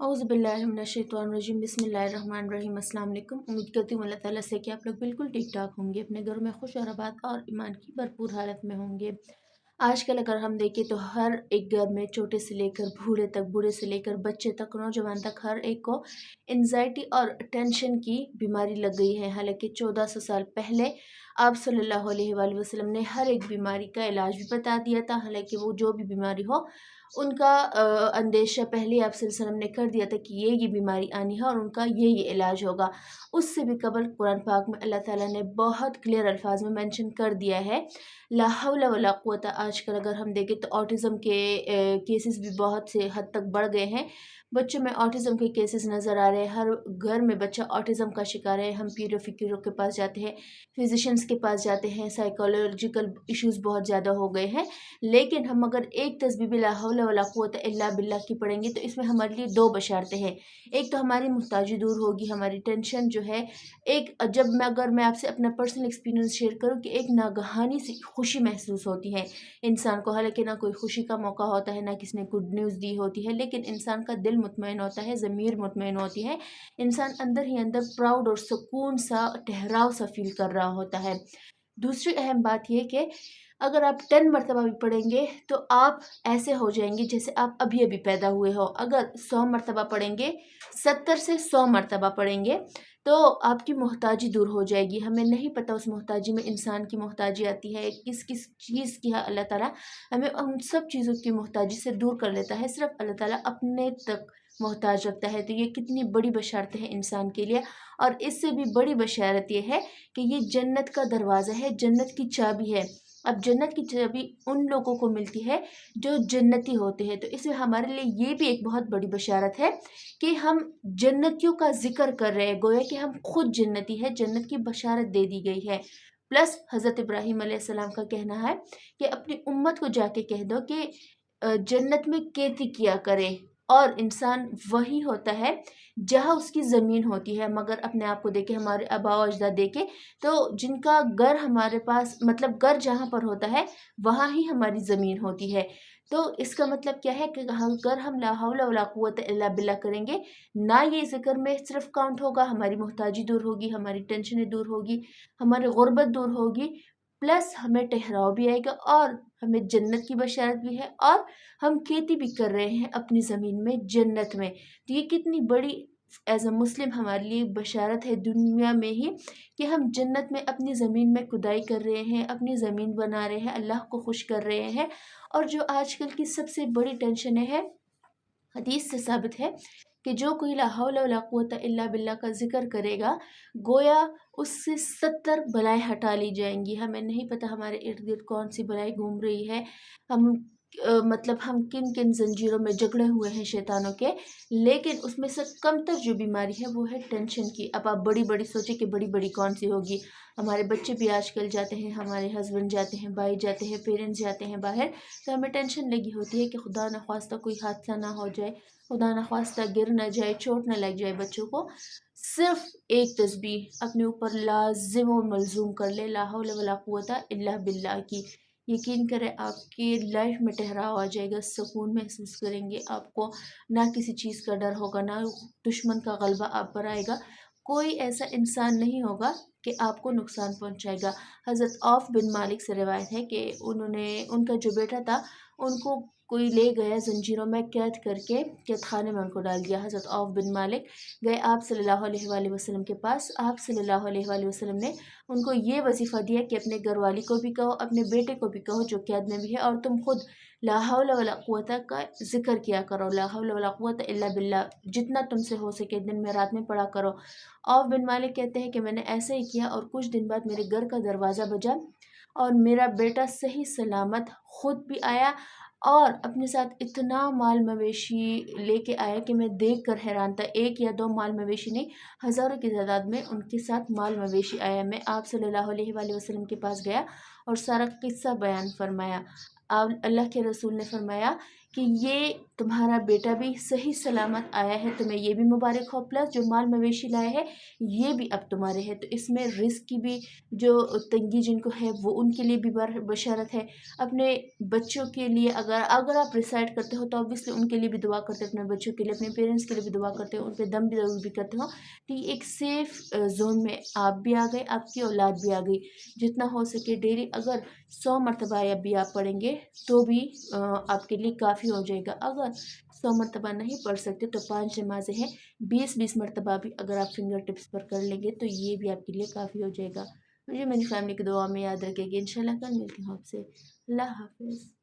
औज़ुबिल्लाहिमिनश्शैतानिर्रजीम बिस्मिल्लाहिर्रहमानिर्रहीम। अस्सलाम वालेकुम। उम्मीद करती हूँ अल्लाह ताला से कि आप लोग बिल्कुल ठीक ठाक होंगे, अपने घरों में खुश और आबाद और ईमान की भरपूर हालत में होंगे। आजकल अगर हम देखें तो हर एक घर में छोटे से लेकर बूढ़े तक, बूढ़े से लेकर बच्चे तक, नौजवान तक, हर एक को एंजाइटी और टेंशन की बीमारी लग गई है। हालांकि 1400 साल पहले आप सल्लल्लाहु अलैहि वसल्लम ने हर एक बीमारी का इलाज भी बता दिया था। हालांकि वो जो भी बीमारी हो उनका अंदेशा पहले आप सल्लल्लाहु अलैहि वसल्लम ने कर दिया था कि ये बीमारी आनी है और उनका ये इलाज होगा। उससे भी कबल कुरान पाक में अल्लाह ताला ने बहुत क्लियर अल्फाज में मेंशन कर दिया है, ला हौला वला कुव्वता। आजकल अगर हम देखें तो ऑटिज़म के केसेस भी बहुत से हद तक बढ़ गए हैं। बच्चों में ऑटिज़म के केसेस नज़र आ रहे हैं, हर घर में बच्चा ऑटिज़म का शिकार है। हम पीरो फ़िक्रों के पास जाते हैं, फिजिशियंस के पास जाते हैं, साइकोलॉजिकल इश्यूज़ बहुत ज़्यादा हो गए हैं। लेकिन हम अगर एक तस्बीह भी ला हौला वला कुव्वता इल्ला बिल्लाह की पढ़ेंगे तो इसमें हमारे लिए दो बशारतें हैं। एक तो हमारी मुहताजी दूर होगी, हमारी टेंशन जो है, एक जब मैं आपसे अपना पर्सनल एक्सपीरियंस शेयर करूं कि एक नागहानी सी खुशी महसूस होती है इंसान को। हालांकि ना कोई खुशी का मौका होता है, ना किसी ने गुड न्यूज़ दी होती है, लेकिन इंसान का दिल मुतमईन होता है, ज़मीर मुतमईन होती है। इंसान अंदर ही अंदर प्राउड और सुकून सा, ठहराव सा फील कर रहा होता है। दूसरी अहम बात यह कि अगर आप 10 मरतबा भी पढ़ेंगे तो आप ऐसे हो जाएंगे जैसे आप अभी अभी पैदा हुए हो। अगर 100 मरतबा पढ़ेंगे, 70 से 100 मरतबा पढ़ेंगे तो आपकी मोहताजी दूर हो जाएगी। हमें नहीं पता उस मोहताजी में इंसान की मोहताजी आती है, किस किस चीज़ की है। अल्लाह ताला हमें उन सब चीज़ों की मोहताजी से दूर कर लेता है, सिर्फ अल्लाह ताला अपने तक मोहताज रखता है। तो ये कितनी बड़ी बशारत है इंसान के लिए। और इससे भी बड़ी बशारत ये है कि ये जन्नत का दरवाज़ा है, जन्नत की चाबी है। अब जन्नत की चाबी उन लोगों को मिलती है जो जन्नती होते हैं। तो इसमें हमारे लिए ये भी एक बहुत बड़ी बशारत है कि हम जन्नतियों का जिक्र कर रहे हैं, गोया कि हम खुद जन्नती है, जन्नत की बशारत दे दी गई है। प्लस हज़रत इब्राहीम अलैहिस्सलाम का कहना है कि अपनी उम्मत को जाके कह दो कि जन्नत में खेती किया करे। और इंसान वही होता है जहाँ उसकी ज़मीन होती है। मगर अपने आप को देखे, हमारे आबा व अजदाद देखे तो जिनका घर हमारे पास, मतलब घर जहाँ पर होता है वहाँ ही हमारी ज़मीन होती है। तो इसका मतलब क्या है कि अगर हम ला हौला वला कुव्वता इल्ला बिल्लाह करेंगे, ना ये ज़िक्र में सिर्फ काउंट होगा, हमारी मोहताजी दूर होगी, हमारी टेंशनें दूर होगी, हमारी गुर्बत दूर होगी, प्लस हमें ठहराव भी आएगा और हमें जन्नत की बशारत भी है, और हम खेती भी कर रहे हैं अपनी ज़मीन में, जन्नत में। तो ये कितनी बड़ी एज अ मुस्लिम हमारे लिए बशारत है दुनिया में ही कि हम जन्नत में अपनी ज़मीन में खुदाई कर रहे हैं, अपनी ज़मीन बना रहे हैं, अल्लाह को खुश कर रहे हैं। और जो आजकल की सबसे बड़ी टेंशन है, हदीस से साबित है कि जो कोई ला हौला वला कुव्वता इल्ला बिल्लाह का जिक्र करेगा, गोया उससे 70 बलाएं हटा ली जाएंगी। हमें नहीं पता हमारे इर्द गिर्द कौन सी बलाई घूम रही है, हम मतलब हम किन किन जंजीरों में जकड़े हुए हैं शैतानों के, लेकिन उसमें से कमतर जो बीमारी है वो है टेंशन की। अब आप बड़ी बड़ी सोचें कि बड़ी बड़ी कौन सी होगी। हमारे बच्चे भी आजकल जाते हैं, हमारे हस्बैंड जाते हैं, भाई जाते हैं, पेरेंट्स जाते हैं बाहर, तो हमें टेंशन लगी होती है कि खुदा न ख्वास्ता कोई हादसा ना हो जाए, खुदा न ख्वास्ता गिर ना जाए, चोट ना लग जाए बच्चों को। सिर्फ एक तस्बीह अपने ऊपर लाजिम और मलजूम कर ले, ला हौला वला कुव्वता इल्ला बिल्लाह की। यकीन करें आपकी लाइफ में ठहराव आ जाएगा, सुकून महसूस करेंगे, आपको ना किसी चीज़ का डर होगा, ना दुश्मन का गलबा आप पर आएगा। कोई ऐसा इंसान नहीं होगा कि आपको नुकसान पहुंचाएगा। हज़रत औफ बिन मालिक से रिवायत है कि उनका जो बेटा था उनको कोई ले गया जंजीरों में कैद करके, कैद खाने में उनको डाल दिया। हज़रत औफ बिन मालिक गए आप सल्लल्लाहु अलैहि वसल्लम के पास। आप सल्लल्लाहु अलैहि वसल्लम ने उनको ये वजीफ़ा दिया कि अपने घरवाली को भी कहो, अपने बेटे को भी कहो जो कैद में भी है, और तुम खुद ला हौला वला कुव्वता का जिक्र किया करो, ला हौला वला कुव्वता इल्ला बिल्लाह, जितना तुमसे हो सके दिन में रात में पढ़ा करो। औफ बिन मालिक कहते हैं कि मैंने ऐसे ही किया और कुछ दिन बाद मेरे घर का दरवाज़ा बजा और मेरा बेटा सही सलामत खुद भी आया और अपने साथ इतना माल मवेशी लेके आया कि मैं देख कर हैरान था। एक या दो माल मवेशी नहीं, हज़ारों की तादाद में उनके साथ माल मवेशी आया। मैं आप सल्लल्लाहु अलैहि वसल्लम के पास गया और सारा किस्सा बयान फरमाया। अल्लाह के रसूल ने फरमाया کہ یہ تمہارا بیٹا بھی صحیح سلامت آیا ہے، تمہیں یہ بھی مبارک ہو، پلس جو مال مویشی لائے ہیں یہ بھی اب تمہارے ہیں۔ تو اس میں رزق کی بھی جو تنگی جن کو ہے وہ ان کے لیے بھی بشارت ہے۔ اپنے بچوں کے لیے اگر آپ ریسائڈ کرتے ہو تو obviously ان کے لیے بھی دعا کرتے ہو، اپنے بچوں کے لیے، اپنے پیرنٹس کے لیے بھی دعا کرتے ہو، ان پہ دم بھی ضرور بھی کرتے ہو، تو یہ ایک سیف زون میں آپ بھی آ گئے، آپ کی اولاد بھی آ گئی۔ جتنا ہو سکے ڈیلی اگر 100 مرتبہ یا بھی آپ پڑھیں گے تو بھی آپ کے لیے کافی ہو جائے گا۔ اگر 100 مرتبہ نہیں پڑھ سکتے تو 5 نمازیں ہیں، 20 مرتبہ بھی اگر آپ فنگر ٹپس پر کر لیں گے تو یہ بھی آپ کے لیے کافی ہو جائے گا۔ مجھے میری فیملی کی دعا میں یاد رکھے گی، انشاءاللہ کل ملتی ہوں آپ سے۔ اللہ حافظ۔